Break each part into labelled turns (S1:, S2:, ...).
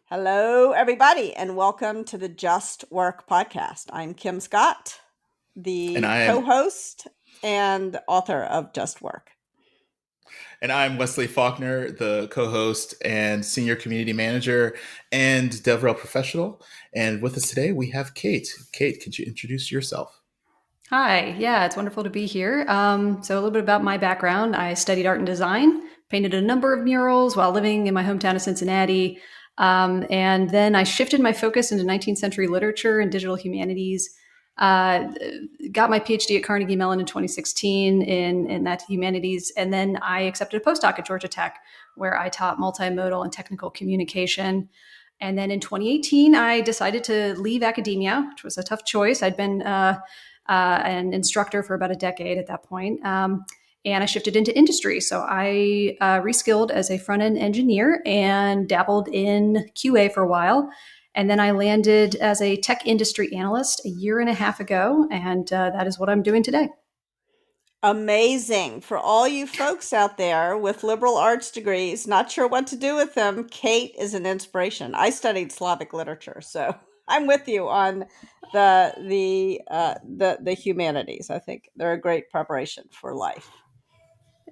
S1: Hello, everybody, and welcome to the Just Work podcast. I'm Kim Scott,
S2: And
S1: the
S2: I am
S1: co-host and author of Just Work.
S2: and I'm Wesley Faulkner, the co-host and senior community manager and DevRel professional. And with us today, we have Kate. Kate, could you introduce yourself?
S3: Hi, yeah, it's wonderful to be here. So, a little bit about my background. I studied art and design, painted a number of murals while living in my hometown of Cincinnati. And then I shifted my focus into 19th century literature and digital humanities. Uh, got my PhD at Carnegie Mellon in 2016 in that humanities. And then I accepted a postdoc at Georgia Tech, where I taught multimodal and technical communication. And then in 2018, I decided to leave academia, which was a tough choice. I'd been an instructor for about a decade at that point. And I shifted into industry. So I reskilled as a front end engineer and dabbled in QA for a while. And then I landed as a tech industry analyst a year and a half ago. And that is what I'm doing today.
S1: Amazing. For all you folks out there with liberal arts degrees, not sure what to do with them, Kate is an inspiration. I studied Slavic literature, so I'm with you on the humanities. I think they're a great preparation for life.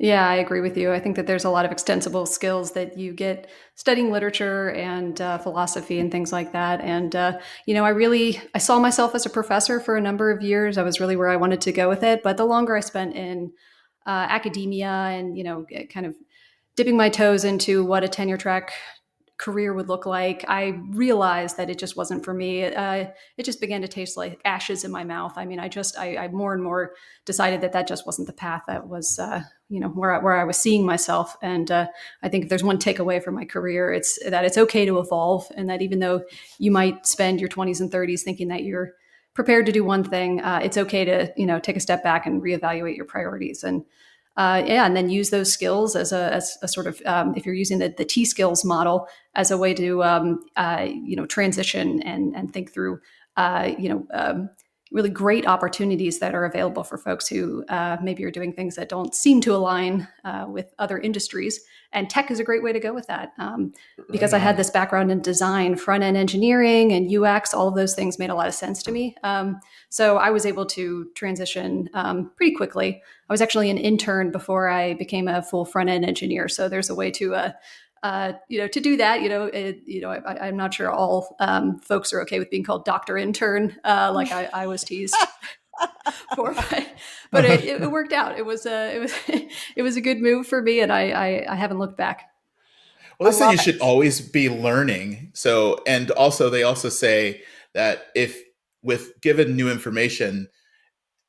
S3: Yeah, I agree with you. I think that there's a lot of extensible skills that you get studying literature and philosophy and things like that. And I saw myself as a professor for a number of years. I was really where I wanted to go with it. But the longer I spent in academia and kind of dipping my toes into what a tenure track career would look like, I realized that it just wasn't for me. It just began to taste like ashes in my mouth. I mean, I more and more decided that just wasn't the path that was, where I was seeing myself. And I think if there's one takeaway from my career, it's that it's okay to evolve, and that even though you might spend your 20s and 30s thinking that you're prepared to do one thing, it's okay to take a step back and reevaluate your priorities. And then use those skills as a sort of, if you're using the T skills model as a way to transition and think through really great opportunities that are available for folks who maybe are doing things that don't seem to align with other industries. And tech is a great way to go with that. Because I had this background in design, front end engineering, and UX, all of those things made a lot of sense to me. So I was able to transition pretty quickly. I was actually an intern before I became a full front end engineer. So there's a way to to do that. I'm not sure all folks are okay with being called Dr. Intern, like I was teased for, but it worked out. It was a good move for me, and I haven't looked back.
S2: Well,
S1: I
S2: they say you
S1: love
S2: should
S1: it.
S2: always be learning. So, and also they also say that if with given new information,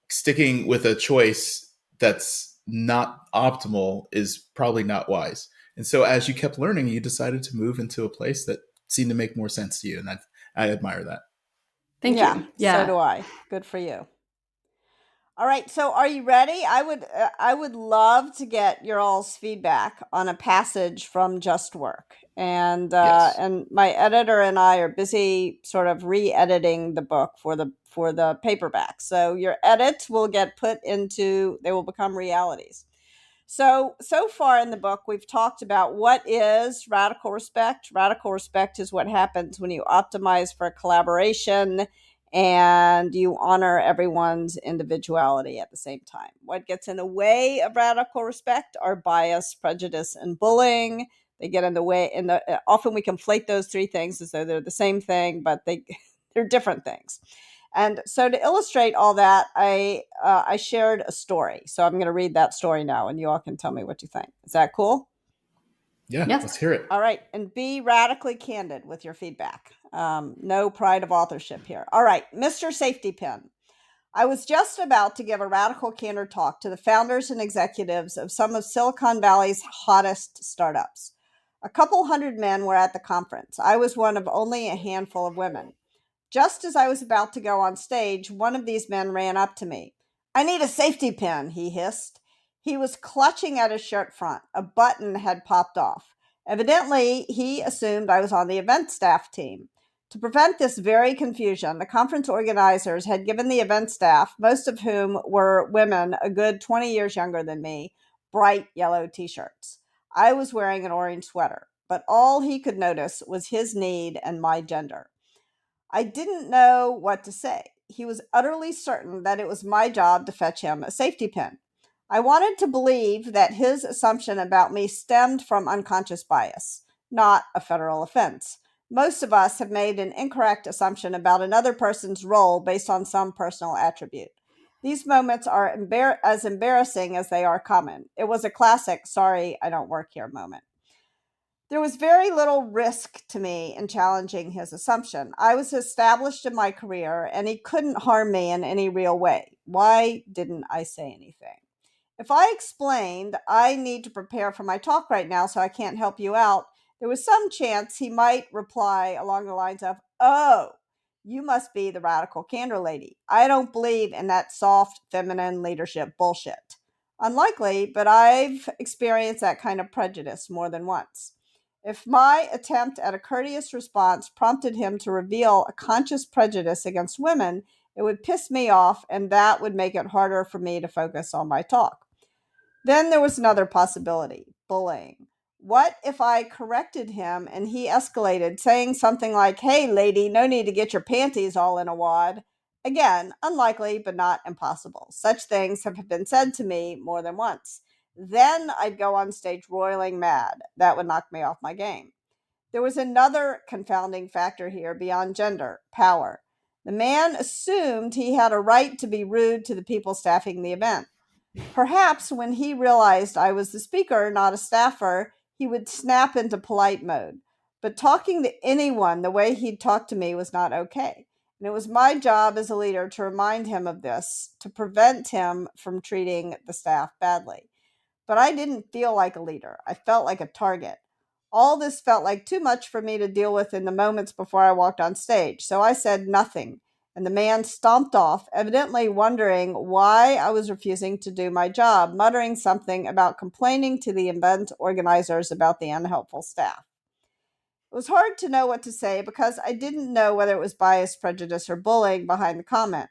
S2: sticking with a choice that's not optimal is probably not wise. And so as you kept learning, you decided to move into a place that seemed to make more sense to you. And I admire that.
S3: Thank
S1: Yeah,
S3: you.
S1: so
S3: Yeah.
S1: do I. Good for you. All right, so are you ready? I would love to get your all's feedback on a passage from Just Work,
S2: Yes.
S1: and my editor and I are busy sort of re-editing the book for the paperback. So your edits will get put into they will become realities. So far in the book, we've talked about what is radical respect. Radical respect is what happens when you optimize for collaboration and you honor everyone's individuality at the same time. What gets in the way of radical respect are bias, prejudice, and bullying. They get in the way. Often we conflate those three things as though they're the same thing, but they're different things. And so to illustrate all that, I shared a story. So I'm going to read that story now, and you all can tell me what you think. Is that cool?
S2: Yeah. Let's
S3: Yes.
S2: hear it.
S1: All right, and be radically candid with your feedback. No pride of authorship here. All right, Mr. Safety Pin. I was just about to give a radical candor talk to the founders and executives of some of Silicon Valley's hottest startups. A couple hundred men were at the conference. I was one of only a handful of women. Just as I was about to go on stage, one of these men ran up to me. "I need a safety pin," he hissed. He was clutching at his shirt front. A button had popped off. Evidently, he assumed I was on the event staff team. To prevent this very confusion, the conference organizers had given the event staff, most of whom were women a good 20 years younger than me, bright yellow t-shirts. I was wearing an orange sweater. but all he could notice was his need and my gender. I didn't know what to say. He was utterly certain that it was my job to fetch him a safety pin. I wanted to believe that his assumption about me stemmed from unconscious bias, not a federal offense. Most of us have made an incorrect assumption about another person's role based on some personal attribute. These moments are as embarrassing as they are common. It was a classic, sorry, I don't work here moment. There was very little risk to me in challenging his assumption. I was established in my career and he couldn't harm me in any real way. Why didn't I say anything? If I explained, I need to prepare for my talk right now, so I can't help you out, there was some chance he might reply along the lines of, oh, you must be the radical candor lady. I don't believe in that soft, feminine leadership bullshit. Unlikely, but I've experienced that kind of prejudice more than once. If my attempt at a courteous response prompted him to reveal a conscious prejudice against women, it would piss me off, and that would make it harder for me to focus on my talk. Then there was another possibility, bullying. What if I corrected him and he escalated, saying something like, hey, lady, no need to get your panties all in a wad? Again, unlikely, but not impossible. Such things have been said to me more than once. Then I'd go on stage roiling mad. That would knock me off my game. There was another confounding factor here beyond gender, power. The man assumed he had a right to be rude to the people staffing the event. Perhaps when he realized I was the speaker, not a staffer, he would snap into polite mode. But talking to anyone the way he'd talked to me was not okay. And it was my job as a leader to remind him of this, to prevent him from treating the staff badly. But I didn't feel like a leader. I felt like a target. All this felt like too much for me to deal with in the moments before I walked on stage, so I said nothing, and the man stomped off, evidently wondering why I was refusing to do my job, muttering something about complaining to the event organizers about the unhelpful staff. It was hard to know what to say because I didn't know whether it was bias, prejudice, or bullying behind the comment.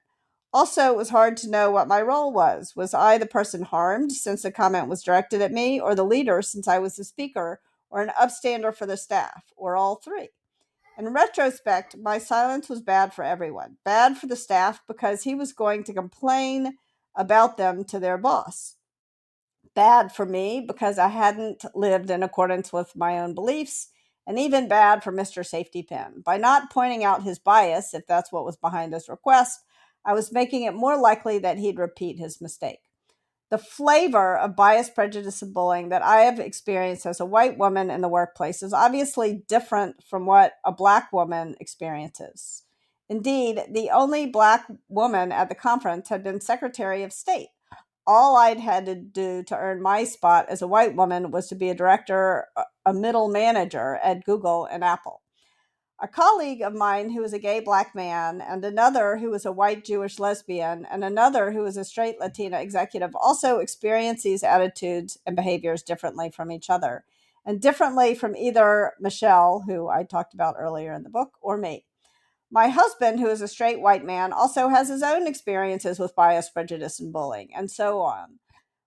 S1: Also, it was hard to know what my role was. Was I the person harmed since the comment was directed at me, or the leader since I was the speaker, or an upstander for the staff, or all three? In retrospect, my silence was bad for everyone. Bad for the staff because he was going to complain about them to their boss. Bad for me because I hadn't lived in accordance with my own beliefs, and even bad for Mr. Safety Pin. By not pointing out his bias, if that's what was behind his request, I was making it more likely that he'd repeat his mistake. The flavor of bias, prejudice, and bullying that I have experienced as a white woman in the workplace is obviously different from what a black woman experiences. Indeed, the only black woman at the conference had been Secretary of State. All I'd had to do to earn my spot as a white woman was to be a director, a middle manager at Google and Apple. A colleague of mine who was a gay black man, and another who was a white Jewish lesbian, and another who was a straight Latina executive also experienced these attitudes and behaviors differently from each other, and differently from either Michelle, who I talked about earlier in the book, or me. My husband, who is a straight white man, also has his own experiences with bias, prejudice, and bullying, and so on.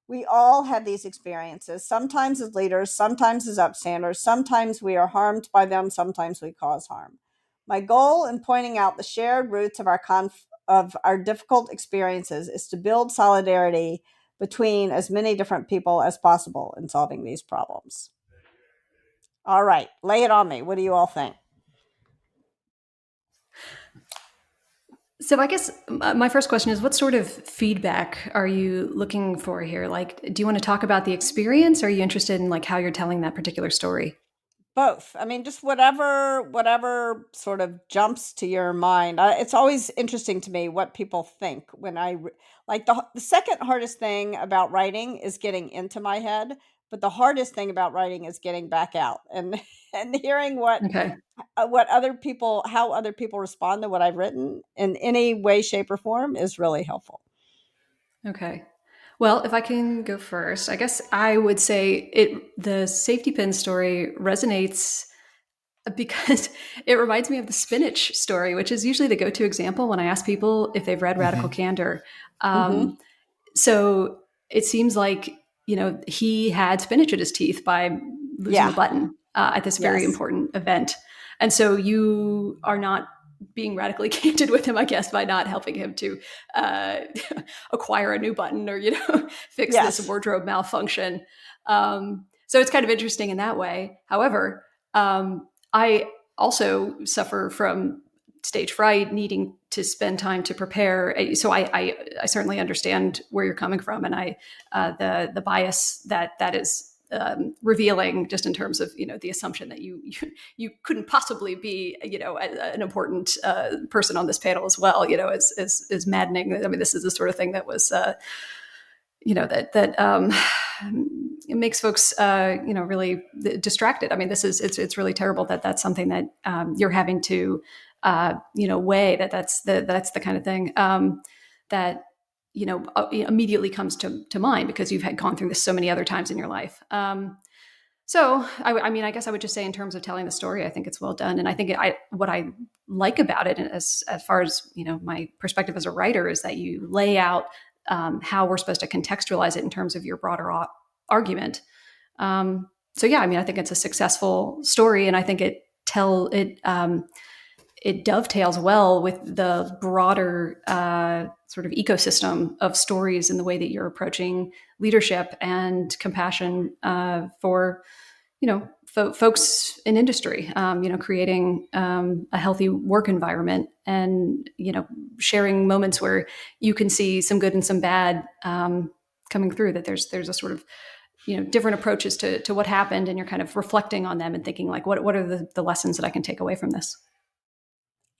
S1: We all have these experiences, sometimes as leaders, sometimes as upstanders, sometimes we are harmed by them, sometimes we cause harm. My goal in pointing out the shared roots of our difficult experiences is to build solidarity between as many different people as possible in solving these problems. All right, lay it on me. What do you all think?
S3: So I guess my first question is, what sort of feedback are you looking for here? Like, do you want to talk about the experience, or are you interested in like how you're telling that particular story?
S1: Both. I mean, just whatever sort of jumps to your mind. It's always interesting to me what people think when like the second hardest thing about writing is getting into my head, but the hardest thing about writing is getting back out and and hearing
S3: Okay.
S1: what other people how other people respond to what I've written in any way, shape, or form is really helpful.
S3: Okay. Well, if I can go first, I guess I would say the safety pin story resonates because it reminds me of the spinach story, which is usually the go-to example when I ask people if they've read Radical
S2: Mhm.
S3: Candor.
S1: Mm-hmm.
S3: So it seems like, he had spinach in his teeth by losing
S1: Yeah.
S3: the button. at this very
S1: Yes.
S3: important event. And so you are not being radically candid with him, I guess, by not helping him to acquire a new button or, fix this
S1: Yes.
S3: wardrobe malfunction. So it's kind of interesting in that way. However, I also suffer from stage fright, needing to spend time to prepare. So I certainly understand where you're coming from, and the bias that is revealing, just in terms of the assumption that you couldn't possibly be an important person on this panel as well. Is maddening. I mean, this is the sort of thing that was it makes folks really distracted. I mean, it's really terrible that that's something that you're having to weigh. That's the kind of thing that immediately comes to mind, because you've gone through this so many other times in your life. So, I mean, I guess I would just say, in terms of telling the story, I think it's well done, and I think what I like about it, as far as my perspective as a writer, is that you lay out how we're supposed to contextualize it in terms of your broader argument. So, yeah, I mean, I think it's a successful story, and I think it dovetails well with the broader sort of ecosystem of stories, in the way that you're approaching leadership and compassion for folks in industry, creating a healthy work environment, and sharing moments where you can see some good and some bad coming through. That there's a sort of different approaches to what happened, and you're kind of reflecting on them and thinking, like, what are the lessons that I can take away from this?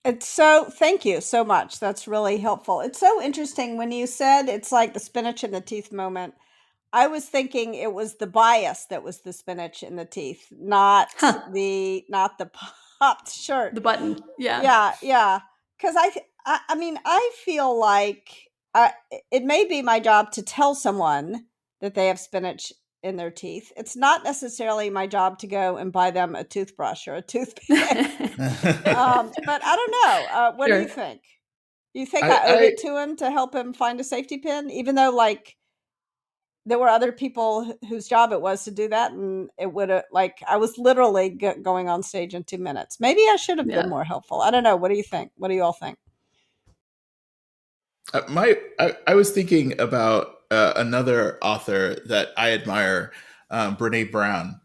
S1: Thank you so much. That's really helpful. It's so interesting when you said it's like the spinach in the teeth moment. I was thinking it was the bias that was the spinach in the teeth, not not the popped shirt.
S3: The button. Yeah.
S1: Yeah. Because I mean, I feel like it may be my job to tell someone that they have spinach in their teeth. It's not necessarily my job to go and buy them a toothbrush or a toothpick. But I don't know. What do you think? You think I owed it to him to help him find a safety pin, even though, like, there were other people whose job it was to do that, and it would have, like, I was literally going on stage in 2 minutes. Maybe I should have been more helpful. I don't know. What do you think? What do you all think?
S2: I was thinking about another author that I admire, Brene Brown.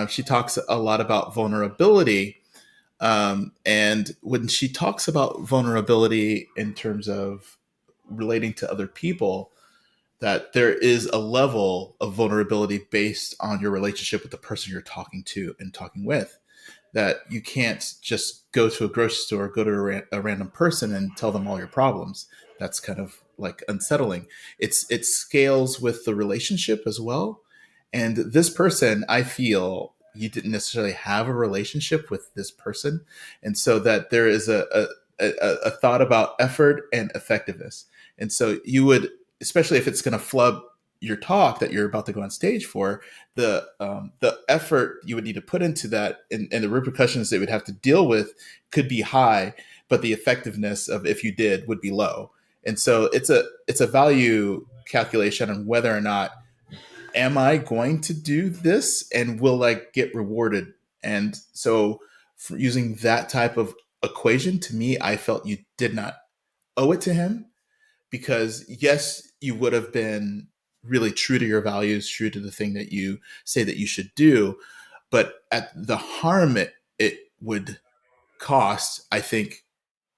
S2: She talks a lot about vulnerability. And when she talks about vulnerability in terms of relating to other people, that there is a level of vulnerability based on your relationship with the person you're talking to and talking with. That you can't just go to a grocery store, go to a random person and tell them all your problems. That's kind of like unsettling. It scales with the relationship as well. And this person, I feel, you didn't necessarily have a relationship with this person. And so that there is a thought about effort and effectiveness. And so you would, especially if it's going to flub your talk that you're about to go on stage for, the effort you would need to put into that, and the repercussions they would have to deal with could be high, but the effectiveness of, if you did, would be low. And so it's a value calculation on whether or not, am I going to do this and will I get rewarded? And so, for using that type of equation, to me, I felt you did not owe it to him, because yes, you would have been really true to your values, true to the thing that you say that you should do, but at the harm it would cost, I think,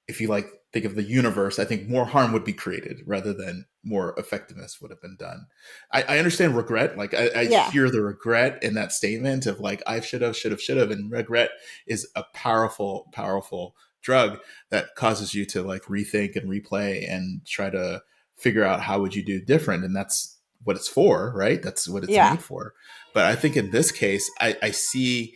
S2: if you think of the universe, I think more harm would be created rather than more effectiveness would have been done. I understand regret. Like I hear the regret in that statement of, like, I should have, and regret is a powerful, powerful drug that causes you to, like, rethink and replay and try to figure out how would you do different. And that's what it's for, right? That's what it's made for. But I think in this case, I see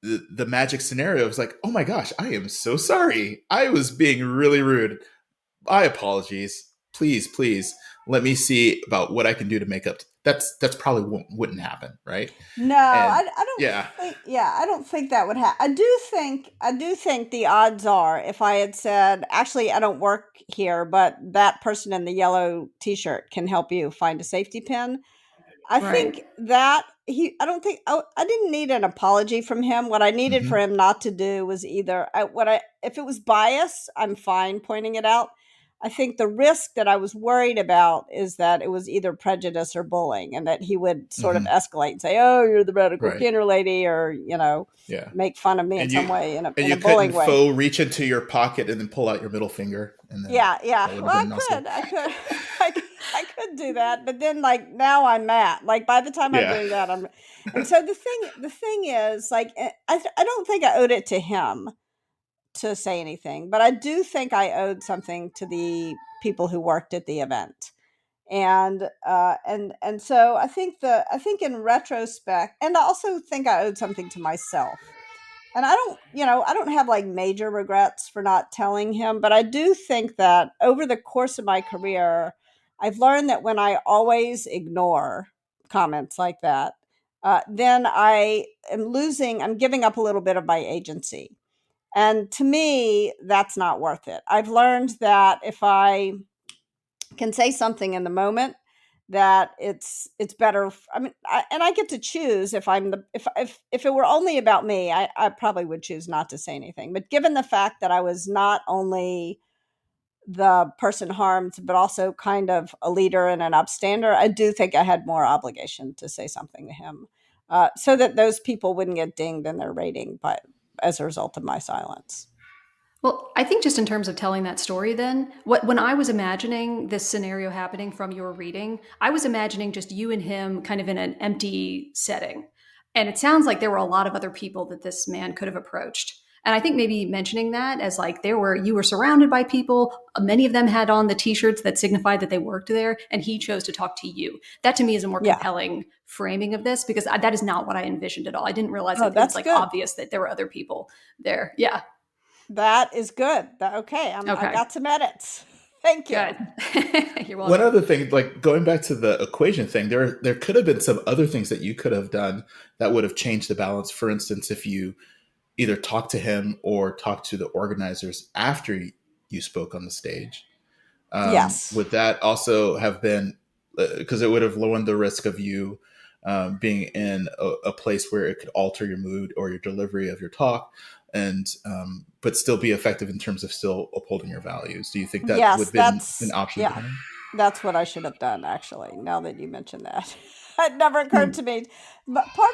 S2: the magic scenario is like, oh my gosh, I am so sorry. I was being really rude. My apologies. Please let me see about what I can do to make up. That's probably wouldn't happen, right?
S1: No, I don't think. Yeah, I don't think that would happen. I do think the odds are, if I had said, actually, I don't work here, but that person in the yellow T-shirt can help you find a safety pin. I think that I don't think I didn't need an apology from him. What I needed for
S2: Hmm.
S1: him not to do was either if it was bias, I'm fine pointing it out. I think the risk that I was worried about is that it was either prejudice or bullying, and that he would sort of
S2: Hmm.
S1: escalate and say, "Oh, you're the radical
S2: Right.
S1: Kinner lady," or
S2: Yeah.
S1: make fun of me in
S2: And
S1: some
S2: you
S1: way
S2: and
S1: in a
S2: you couldn't
S1: bullying way.
S2: faux reach into your pocket and then pull out your middle finger, and then
S1: Yeah, yeah.
S2: that would have
S1: Well,
S2: been also.
S1: I could, I could do that. But then, like now, I'm mad. Like by the time I'm
S2: Yeah.
S1: doing that, I'm. And so the thing is, like, I don't think I owed it to him to say anything, but I do think I owed something to the people who worked at the event. And so I think in retrospect, and I also think I owed something to myself. And I don't have like major regrets for not telling him, but I do think that over the course of my career, I've learned that when I always ignore comments like that, then I'm giving up a little bit of my agency. And to me, that's not worth it. I've learned that if I can say something in the moment, that it's better. I mean, and I get to choose if I'm the if it were only about me, I probably would choose not to say anything. But given the fact that I was not only the person harmed, but also kind of a leader and an upstander, I do think I had more obligation to say something to him, so that those people wouldn't get dinged in their rating, but as a result of my silence.
S3: Well, I think just in terms of telling that story, then, when I was imagining this scenario happening from your reading, I was imagining just you and him kind of in an empty setting. And it sounds like there were a lot of other people that this man could have approached. And I think maybe mentioning that as like you were surrounded by people, many of them had on the t-shirts that signified that they worked there, and he chose to talk to you. That to me is a more
S1: Yeah.
S3: compelling framing of this, because that is not what I envisioned at all. I didn't realize
S1: Oh,
S3: that it was
S1: that's
S3: like
S1: good.
S3: obvious that there were other people there. Yeah.
S1: That is good. Okay, I've
S3: Okay.
S1: got some edits. Thank you.
S3: Good. You're
S2: One
S3: welcome.
S2: other thing, like going back to the equation thing, there could have been some other things that you could have done that would have changed the balance. For instance, if you either talked to him or talked to the organizers after you spoke on the stage,
S1: Yes.
S2: would that also have been, because it would have lowered the risk of you being in a place where it could alter your mood or your delivery of your talk, and but still be effective in terms of still upholding your values? Do you think that would
S1: Yes,
S2: have been an
S1: that's
S2: option for
S1: yeah.
S2: him?
S1: That's what I should have done actually, now that you mentioned that. It never occurred
S3: Hmm.
S1: to me. But part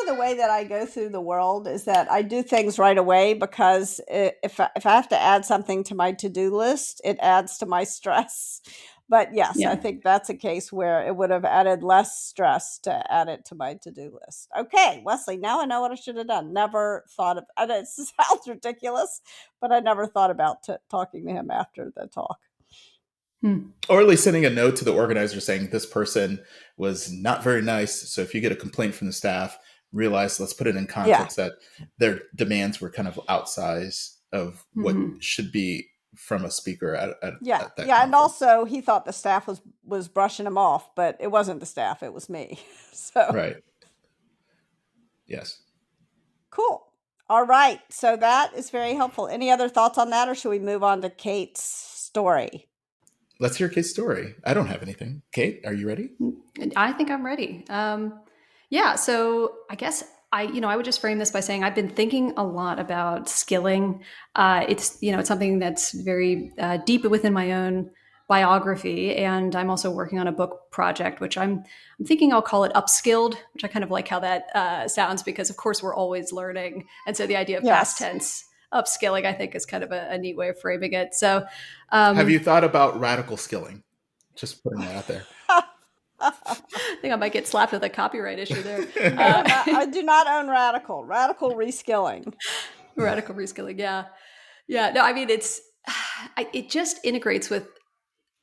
S1: of the way that I go through the world is that I do things right away, because if I have to add something to my to-do list, it adds to my stress. But yes, I
S3: Yeah.
S1: think that's a case where it would have added less stress to add it to my to-do list. Okay, Wesley, now I know what I should have done. Never thought of, I know it sounds ridiculous, but I never thought about talking to him after the talk.
S3: Hmm.
S2: Or at least sending a note to the organizer saying this person was not very nice. So if you get a complaint from the staff, realize, let's put it in
S1: Yeah.
S2: context that their demands were kind of outsized of what
S3: Hmm.
S2: should be from a speaker
S1: Yeah,
S2: at that
S1: yeah, and
S2: conference.
S1: also he thought the staff was brushing him off, but it wasn't the staff, it was me. So,
S2: Right. Yes.
S1: cool. All right, so that is very helpful. Any other thoughts on that, or should we move on to Kate's story?
S2: Let's hear Kate's story. I don't have anything. Kate, are you ready?
S3: I think I'm ready. Yeah. So I guess I would just frame this by saying I've been thinking a lot about skilling. It's something that's very deep within my own biography, and I'm also working on a book project, which I'm thinking I'll call it upskilled, which I kind of like how that sounds, because of course we're always learning, and so the idea of past
S1: Yes.
S3: tense upskilling I think is kind of a neat way of framing it. So
S2: Have you
S3: um,
S2: thought about radical skilling? Just putting that out there.
S3: I think I might get slapped with a copyright issue there.
S1: No, not, I do not own radical reskilling.
S3: Radical reskilling, yeah, yeah. No, I mean it just integrates with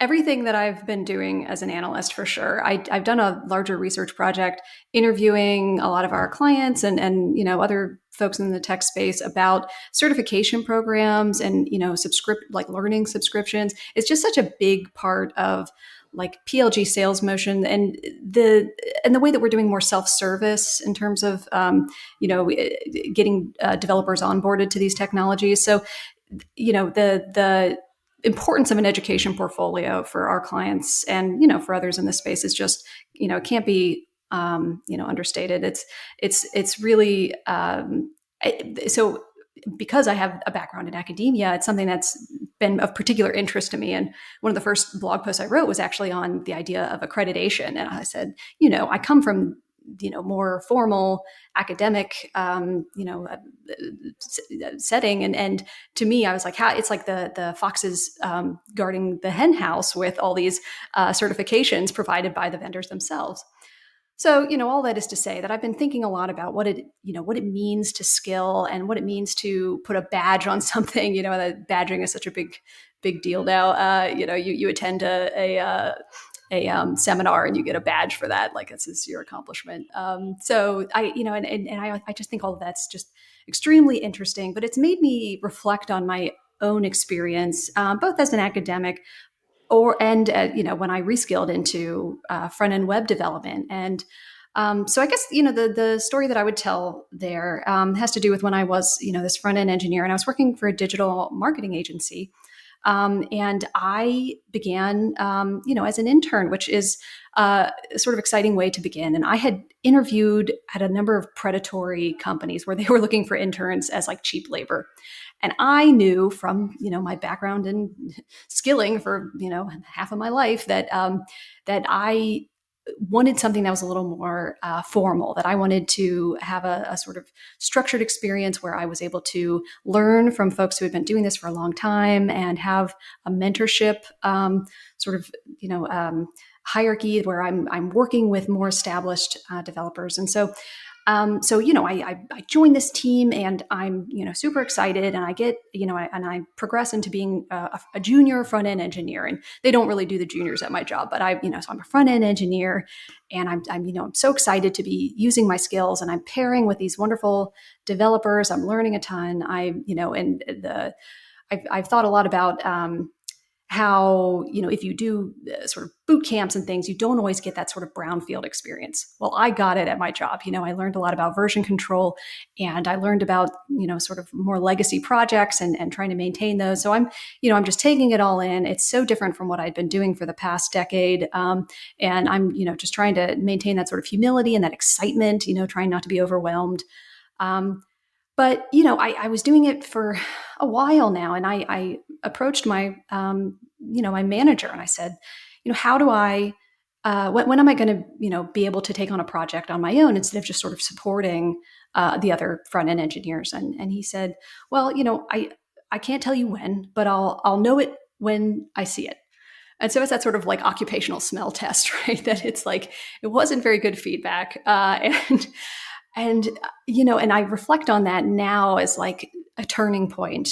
S3: everything that I've been doing as an analyst for sure. I've done a larger research project interviewing a lot of our clients and other folks in the tech space about certification programs and like learning subscriptions. It's just such a big part of like PLG sales motion and the way that we're doing more self-service in terms of getting developers onboarded to these technologies. So the importance of an education portfolio for our clients and for others in this space is just it can't be understated. It's really so because I have a background in academia, it's something that's been of particular interest to me. And one of the first blog posts I wrote was actually on the idea of accreditation. And I said, I come from, more formal academic, setting. And to me, I was like, it's like the foxes guarding the hen house with all these certifications provided by the vendors themselves. So, all that is to say that I've been thinking a lot about what it means to skill and what it means to put a badge on something. That badging is such a big deal now. You attend a seminar and you get a badge for that, like this is your accomplishment. So I just think all of that's just extremely interesting. But it's made me reflect on my own experience, both as an academic and when I reskilled into front end web development. And so I guess the story that I would tell there has to do with when I was this front end engineer, and I was working for a digital marketing agency, and I began as an intern, which is a sort of exciting way to begin. And I had interviewed at a number of predatory companies where they were looking for interns as like cheap labor. And I knew from, my background in skilling for, half of my life that I wanted something that was a little more formal, that I wanted to have a sort of structured experience where I was able to learn from folks who had been doing this for a long time and have a mentorship hierarchy where I'm working with more established developers. And so I joined this team, and I'm, super excited, and I get, I progress into being a junior front end engineer. And they don't really do the juniors at my job, but so I'm a front end engineer, and I'm so excited to be using my skills, and I'm pairing with these wonderful developers. I'm learning a ton. I've thought a lot about how, if you do sort of boot camps and things, you don't always get that sort of brownfield experience. Well, I got it at my job. I learned a lot about version control, and I learned about, sort of more legacy projects and trying to maintain those. So I'm just taking it all in. It's so different from what I'd been doing for the past decade. And I'm, just trying to maintain that sort of humility and that excitement, trying not to be overwhelmed. But, I was doing it for a while now, and I approached my, my manager, and I said, how do I, when am I going to, be able to take on a project on my own instead of just sort of supporting the other front end engineers? And he said, well, I can't tell you when, but I'll know it when I see it. And so it's that sort of like occupational smell test, right? That it's like, it wasn't very good feedback. And I reflect on that now as like a turning point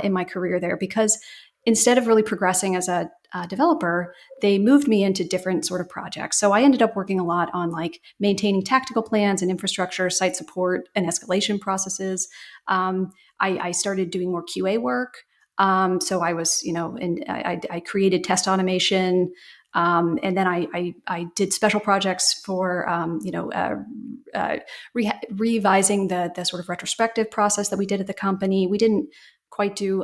S3: in my career there, because instead of really progressing as a developer, they moved me into different sort of projects. So I ended up working a lot on like maintaining tactical plans and infrastructure, site support, and escalation processes. I started doing more QA work. So I was, and I created test automation. And then I did special projects for, revising the sort of retrospective process that we did at the company. We didn't quite do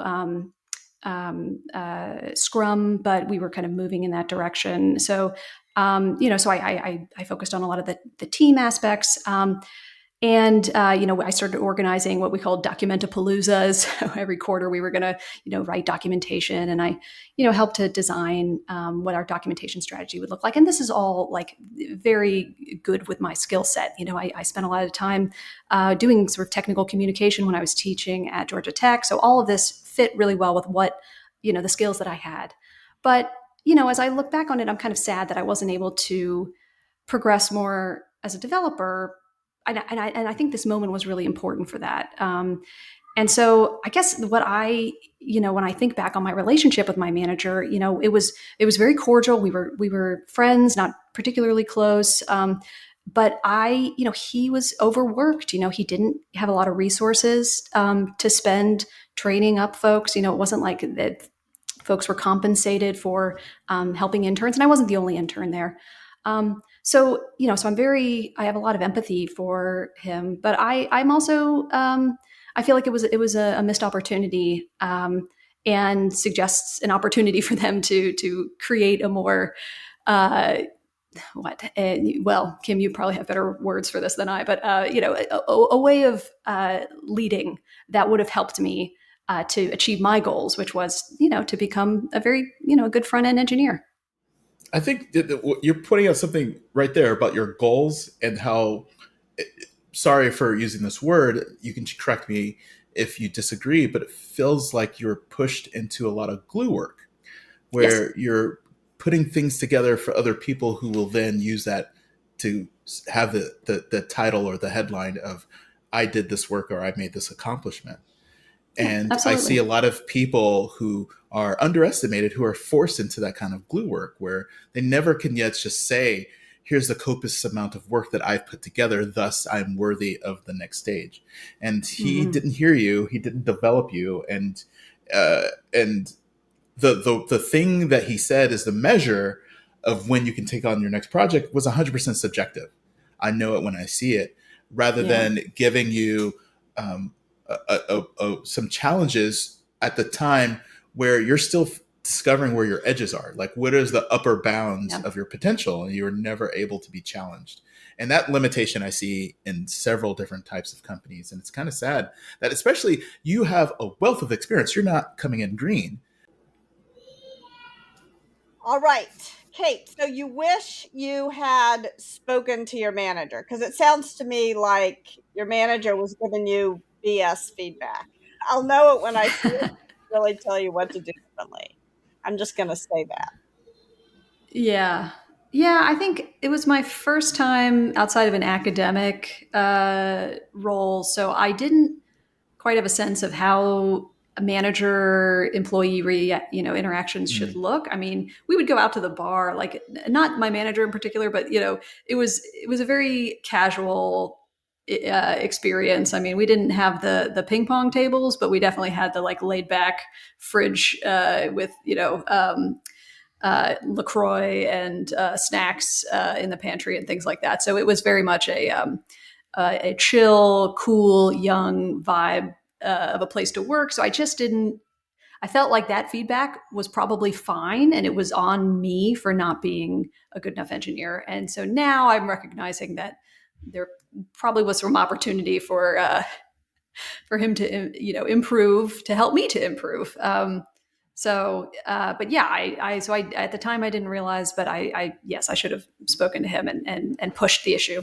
S3: Scrum, but we were kind of moving in that direction. So, so I focused on a lot of the team aspects. I started organizing what we called documentapaloozas. So every quarter we were going to, write documentation, and I, helped to design what our documentation strategy would look like. And this is all like very good with my skill set. I spent a lot of time doing sort of technical communication when I was teaching at Georgia Tech. So all of this fit really well with what, the skills that I had. But, as I look back on it, I'm kind of sad that I wasn't able to progress more as a developer. And I think this moment was really important for that. And so I guess what I, when I think back on my relationship with my manager, it was very cordial. We were friends, not particularly close. But he was overworked. He didn't have a lot of resources to spend training up folks. It wasn't like that folks were compensated for helping interns. And I wasn't the only intern there. So I have a lot of empathy for him, but I'm also, I feel like it was a missed opportunity, and suggests an opportunity for them to create a more, what? Well, Kim, you probably have better words for this than I, but a way of leading that would have helped me to achieve my goals, which was, to become a very, good front end engineer.
S2: I think you're putting out something right there about your goals and how. Sorry for using this word. You can correct me if you disagree, but it feels like you're pushed into a lot of glue work
S3: Yes.
S2: where you're putting things together for other people who will then use that to have the title or the headline of I did this work or I made this accomplishment.
S3: Yeah,
S2: And I see a
S3: absolutely.
S2: lot of people who are underestimated, who are forced into that kind of glue work where they never can yet just say, here's the copious amount of work that I've put together, thus I'm worthy of the next stage. And he
S3: Hmm.
S2: didn't hear you, he didn't develop you, and the thing that he said is the measure of when you can take on your next project was 100% subjective. I know it when I see it, rather
S3: Yeah.
S2: than giving you um, some challenges at the time where you're still discovering where your edges are. Like, what is the upper bounds
S3: Yeah.
S2: of your potential? And you were never able to be challenged. And that limitation I see in several different types of companies. And it's kind of sad that, especially, you have a wealth of experience. You're not coming in green.
S1: All right, Kate. So you wish you had spoken to your manager because it sounds to me like your manager was giving you BS feedback. I'll know it when I see it. Really tell you what to do differently. I'm just going to say that.
S3: Yeah. Yeah, I think it was my first time outside of an academic role. So I didn't quite have a sense of how a manager employee interactions should
S2: Mm.
S3: look. I mean, we would go out to the bar, like not my manager in particular, but it was a very casual experience. I mean, we didn't have the ping pong tables, but we definitely had the like laid back fridge with LaCroix and snacks in the pantry and things like that. So it was very much a chill, cool, young vibe of a place to work. So I just didn't. I felt like that feedback was probably fine, and it was on me for not being a good enough engineer. And so now I'm recognizing that there probably was some opportunity for him to improve, to help me to improve. But yeah, so I at the time I didn't realize, but I yes, I should have spoken to him and pushed the issue.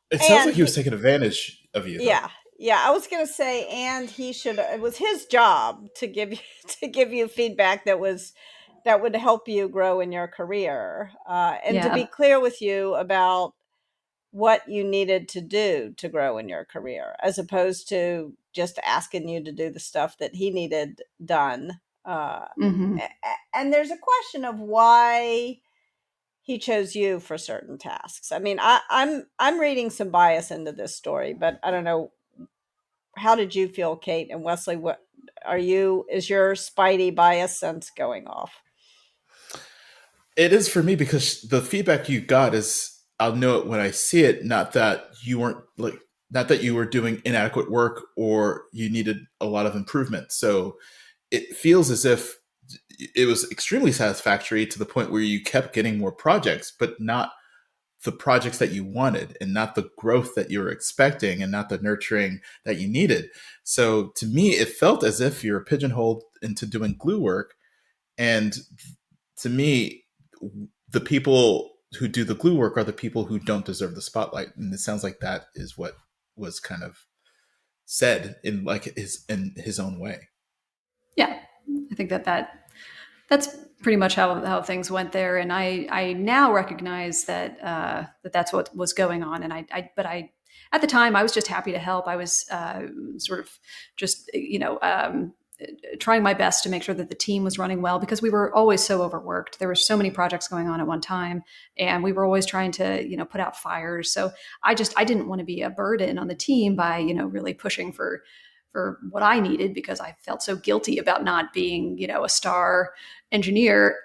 S2: It sounds
S1: And
S2: like he was
S1: he,
S2: taking advantage of you, though.
S1: yeah, yeah. I was going to say, and he should. It was his job to give you to give you feedback that would help you grow in your career, and to be
S3: Yeah.
S1: clear with you about what you needed to do to grow in your career, as opposed to just asking you to do the stuff that he needed done.
S3: Hmm.
S1: And there's a question of why he chose you for certain tasks. I mean, I'm reading some bias into this story, but I don't know. How did you feel, Kate and Wesley? What are you? Is your spidey bias sense going off?
S2: It is for me because the feedback you got is I'll know it when I see it, not that you weren't like not that you were doing inadequate work or you needed a lot of improvement. So it feels as if it was extremely satisfactory to the point where you kept getting more projects, but not the projects that you wanted and not the growth that you were expecting and not the nurturing that you needed. So to me, it felt as if you're pigeonholed into doing glue work. And to me, the people who do the glue work are the people who don't deserve the spotlight. And it sounds like that is what was kind of said in his own way.
S3: Yeah, I think that's pretty much how things went there, and I now recognize that's what was going on, and I at the time I was just happy to help. I was sort of just trying my best to make sure that the team was running well because we were always so overworked. There were so many projects going on at one time, and we were always trying to put out fires. So I didn't want to be a burden on the team by really pushing for what I needed because I felt so guilty about not being, a star engineer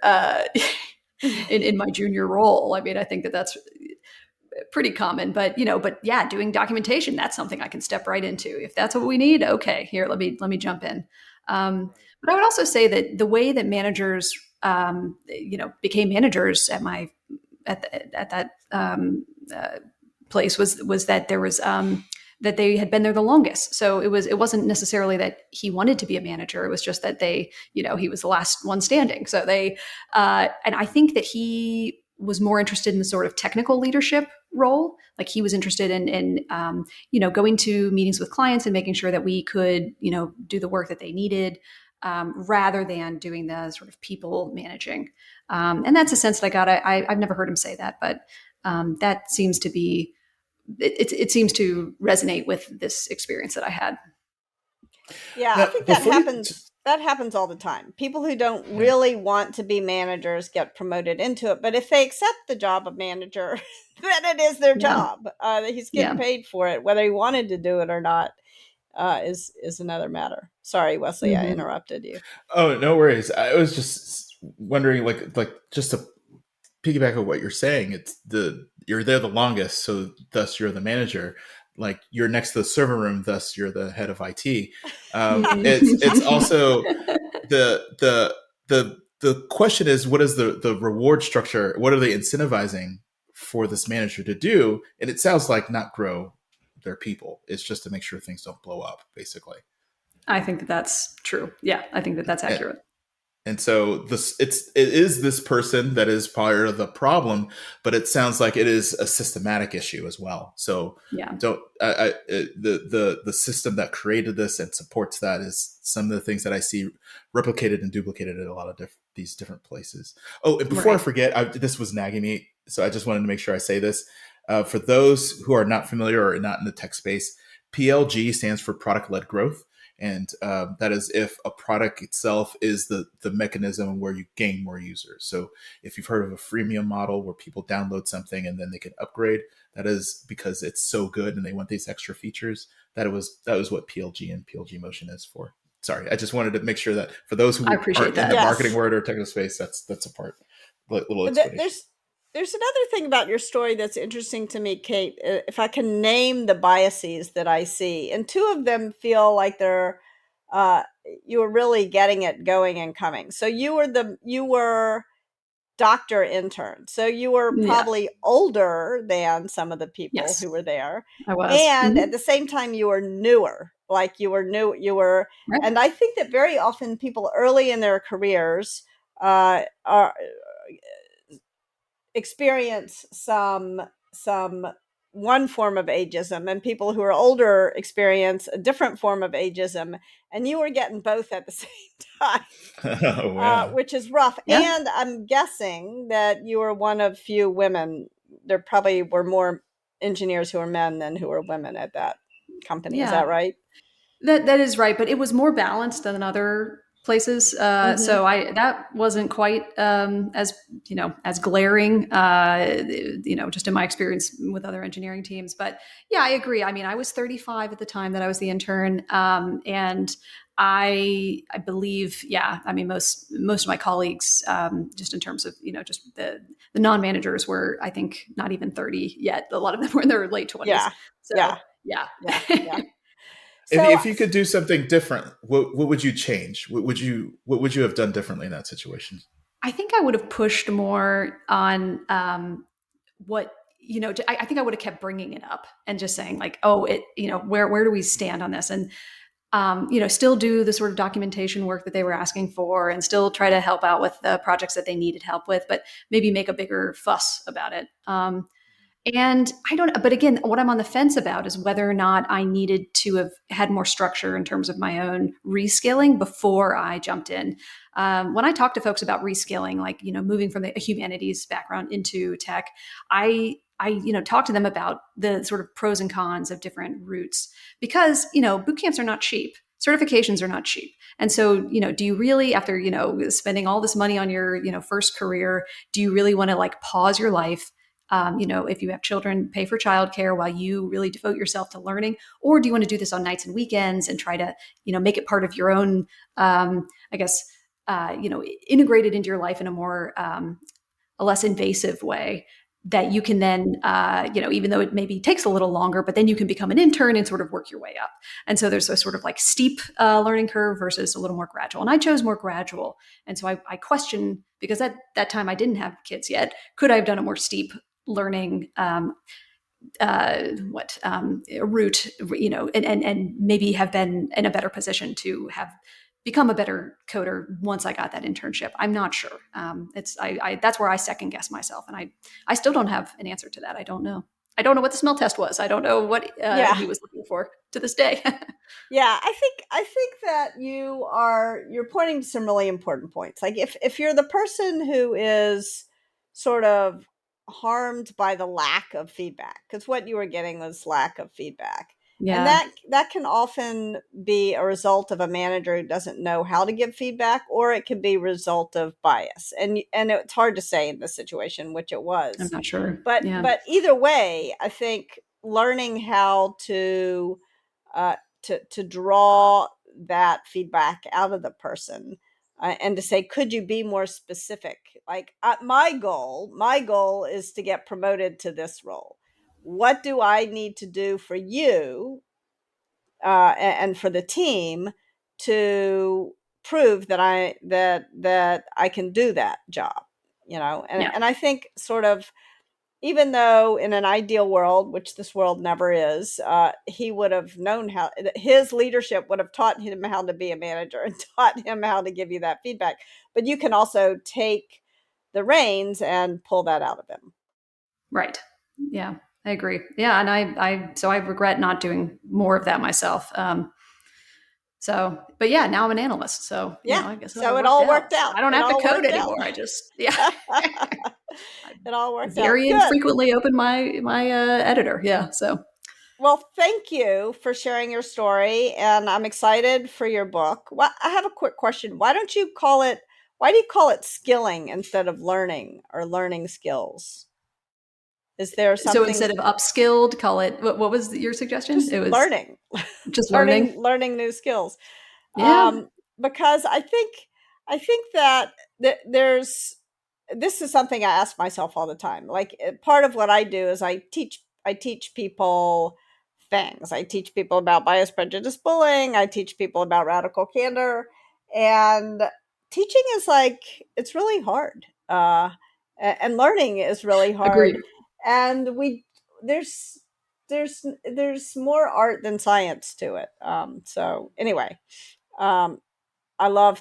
S3: in my junior role. I mean, I think that that's pretty common, but yeah, doing documentation, that's something I can step right into. If that's what we need, okay, here, let me jump in. But I would also say that the way that managers, became managers at my at that place was that there was that they had been there the longest. So it wasn't necessarily that he wanted to be a manager. It was just that he was the last one standing. So and I think that he was more interested in the sort of technical leadership role. Like he was interested in going to meetings with clients and making sure that we could, do the work that they needed, rather than doing the sort of people managing. And that's a sense that I got. I've never heard him say that, but that seems to be, it seems to resonate with this experience that I had.
S1: Yeah, I think that happens all the time. People who don't really want to be managers get promoted into it, but if they accept the job of manager, then it is their job. He's getting paid for it, whether he wanted to do it or not. Is another matter. Sorry, Wesley, I interrupted you.
S2: Oh, no worries. I was just wondering, like just to piggyback on what you're saying, you're there the longest, so thus you're the manager. Like you're next to the server room, thus you're the head of IT. It's also the question is, what is the reward structure? What are they incentivizing for this manager to do? And it sounds like not grow their people. It's just to make sure things don't blow up, basically.
S3: I think that's true. Yeah, I think that's accurate.
S2: And so it is this person that is part of the problem, but it sounds like it is a systematic issue as well. So the system that created this and supports that is some of the things that I see replicated and duplicated at a lot of these different places. Oh, and before I forget, this was nagging me, so I just wanted to make sure I say this. For those who are not familiar or not in the tech space, PLG stands for product-led growth. And that is if a product itself is the mechanism where you gain more users. So if you've heard of a freemium model where people download something and then they can upgrade, that is because it's so good and they want these extra features. That was what PLG and PLG Motion is for. Sorry, I just wanted to make sure that for those who aren't in the marketing word or technical space, that's a part. Little explanation.
S1: There's another thing about your story that's interesting to me, Kate. If I can name the biases that I see, and two of them feel like you were really getting it going and coming. So you were doctor intern. So you were probably older than some of the people who were there.
S3: I was.
S1: And at the same time, you were newer. Like you were new. And I think that very often people early in their careers experience some one form of ageism, and people who are older experience a different form of ageism, and you were getting both at the same time. Which is rough. And I'm guessing that you were one of few women. There probably were more engineers who were men than who were women at that company. Is that right?
S3: That is right, but it was more balanced than other places. So that wasn't quite as glaring, just in my experience with other engineering teams. But yeah, I agree. I mean, I was 35 at the time that I was the intern. And I believe, I mean, most of my colleagues, just in terms of, just the non-managers were, I think, not even 30 yet. A lot of them were in their late 20s. Yeah.
S2: If you could do something different, what would you change? What would you have done differently in that situation?
S3: I think I would have pushed more on I think I would have kept bringing it up and just saying like, where do we stand on this? And, still do the sort of documentation work that they were asking for and still try to help out with the projects that they needed help with, but maybe make a bigger fuss about it. And but again, what I'm on the fence about is whether or not I needed to have had more structure in terms of my own reskilling before I jumped in. When I talk to folks about reskilling, like, moving from a humanities background into tech, I talk to them about the sort of pros and cons of different routes because, boot camps are not cheap. Certifications are not cheap. And so, do you really, after, spending all this money on your, first career, do you really want to like pause your life? If you have children, pay for childcare while you really devote yourself to learning, or do you want to do this on nights and weekends and try to, make it part of your own, integrate it into your life in a more, a less invasive way. that you can then, even though it maybe takes a little longer, but then you can become an intern and sort of work your way up. And so there's a sort of like steep learning curve versus a little more gradual. And I chose more gradual. And so I question, because at that time I didn't have kids yet, could I have done a more steep learning route, and maybe have been in a better position to have become a better coder once I got that internship. I'm not sure. That's where I second guess myself, and I still don't have an answer to that. I don't know. I don't know what the smell test was. I don't know what he was looking for to this day.
S1: Yeah, I think that you're pointing to some really important points. Like if you're the person who is sort of harmed by the lack of feedback, because what you were getting was lack of feedback. And
S3: Yeah.
S1: that can often be a result of a manager who doesn't know how to give feedback, or it can be a result of bias. And it's hard to say in this situation, which it was.
S3: I'm not sure.
S1: But
S3: Yeah.
S1: but either way, I think learning how to draw that feedback out of the person, and to say, could you be more specific? Like, my goal is to get promoted to this role. What do I need to do for you, and for the team, to prove that I can do that job? And I think sort of, even though in an ideal world, which this world never is, he would have known how, his leadership would have taught him how to be a manager and taught him how to give you that feedback. But you can also take the reins and pull that out of him.
S3: Right. Yeah, I agree. Yeah. And I regret not doing more of that myself. But yeah, now I'm an analyst. So,
S1: yeah,
S3: I guess
S1: so it all worked
S3: So
S1: out.
S3: I don't have to code anymore. I just,
S1: It all worked out.
S3: Very
S1: Good.
S3: infrequently open my editor. Yeah. So,
S1: well, thank you for sharing your story, and I'm excited for your book. Well, I have a quick question. Why do you call it skilling instead of learning, or learning skills? Is there something?
S3: So instead of upskilled, call it, what was your suggestion?
S1: Just
S3: It was
S1: learning.
S3: just learning.
S1: Learning new skills.
S3: Yeah.
S1: Because I think that this is something I ask myself all the time. Like, part of what I do is I teach people things. I teach people about bias, prejudice, bullying. I teach people about radical candor, and teaching is like, it's really hard. And learning is really hard.
S3: Agreed.
S1: And there's more art than science to it. So anyway, um, I love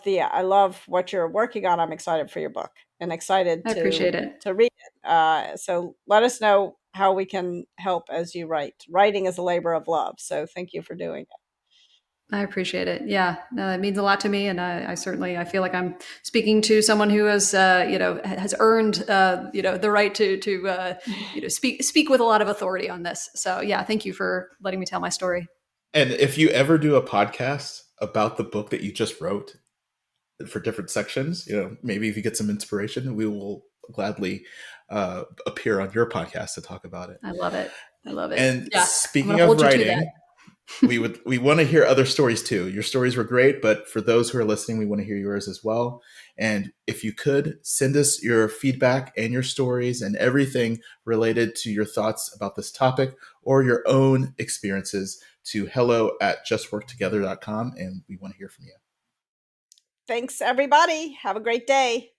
S1: what you're working on. I'm excited for your book, and excited
S3: I appreciate it.
S1: to read it. So let us know how we can help as you write. Writing is a labor of love. So thank you for doing it.
S3: I appreciate it. Yeah, no, it means a lot to me, and I certainly, I feel like I'm speaking to someone who has has earned the right to speak with a lot of authority on this. So yeah, thank you for letting me tell my story.
S2: And if you ever do a podcast about the book that you just wrote for different sections, maybe if you get some inspiration, we will gladly appear on your podcast to talk about it.
S3: I love it.
S2: And
S3: yeah,
S2: speaking of writing, we want to hear other stories too. Your stories were great, but for those who are listening, we want to hear yours as well. And if you could send us your feedback and your stories and everything related to your thoughts about this topic or your own experiences to hello@justworktogether.com, and we want to hear from you.
S1: Thanks, everybody. Have a great day.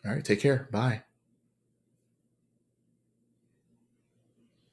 S2: All right, take care. Bye.